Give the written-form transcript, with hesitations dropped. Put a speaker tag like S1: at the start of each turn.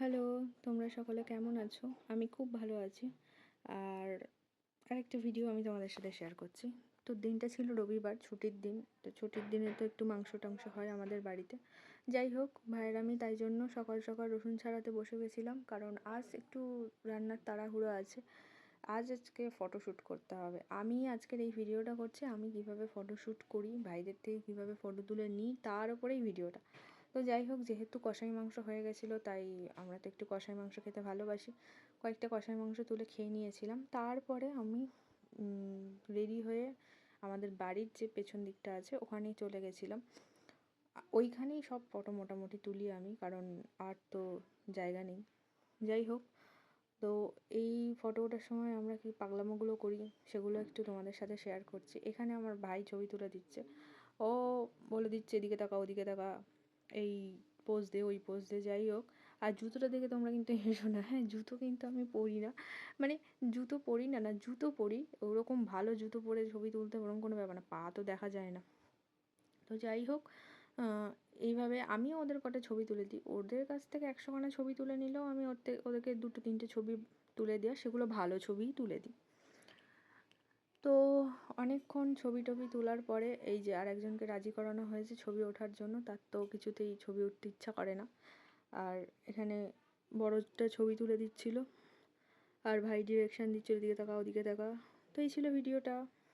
S1: Hello, তোমরা সকলে কেমন আছো? আমি খুব ভালো আছি। আর আরেকটা ভিডিও আমি তোমাদের সাথে শেয়ার করছি। তো দিনটা ছিল রবিবার, ছুটির দিন। তো ছুটির দিনে তো একটু মাংস-টাংস হয় আমাদের বাড়িতে। যাই হোক, ভাইয়ের আমি তাই জন্য সকাল সকাল রসুন ছাড়াতে বসে গেছিলাম, কারণ আজ একটু রান্নার তাড়াহুড়ো আছে। আজকে ফটোশ্যুট করতে হবে। আমি আজকের এই ভিডিওটা করছি আমি কিভাবে ফটোশ্যুট করি, ভাইদের থেকে কীভাবে ফটো তুলে নিই, তার উপরেই ভিডিওটা। তো যাই হোক, যেহেতু কষাই মাংস হয়ে গেছিলো, তাই আমরা তো একটু কষাই মাংস খেতে ভালোবাসি। কয়েকটা কষাই মাংস তুলে খেয়ে নিয়েছিলাম। তারপরে আমি রেডি হয়ে আমাদের বাড়ির যে পেছন দিকটা আছে ওখানেই চলে গেছিলাম। ওইখানেই সব ফটো মোটামুটি তুলি আমি, কারণ আর তো জায়গা নেই। যাই হোক, তো এই ফটো ওঠার সময় আমরা কি পাগলামোগুলো করি সেগুলো একটু তোমাদের সাথে শেয়ার করছি। এখানে আমার ভাই ছবি তুলে দিচ্ছে, ও বলে দিচ্ছে এদিকে তাকা ওদিকে তাকা, এই পোজ দে ওই পোজ দে। যাই হোক, আর জুতোটা দেখে তোমরা কিন্তু হেসো না, হ্যাঁ জুতো কিন্তু আমি পরি না, মানে জুতো পরি না, জুতো পরি, ওরকম ভালো জুতো পরে ছবি তুলতে ওরকম কোনো ব্যাপার না, পা তো দেখা যায় না। তো যাই হোক, এইভাবে আমিও ওদের কটা ছবি তুলে দিই। ওদের কাছ থেকে 100খানা ছবি তুলে নিলেও আমি ওদেরকে 2-3টে ছবি তুলে দেওয়া, সেগুলো ভালো ছবিই তুলে দিই। তো অনেকক্ষণ ছবি টবি তোলার পরে এই যে আর একজনকে রাজি করানো হয়েছে ছবি ওঠার জন্য, তার তো কিছুতেই ছবি উঠতে ইচ্ছা করে না। আর এখানে বড়টা ছবি তুলে দিচ্ছিল, আর ভাই ডিরেকশান দিচ্ছিল এদিকে তাকা ওদিকে তাকা। তো এই ছিল ভিডিওটা।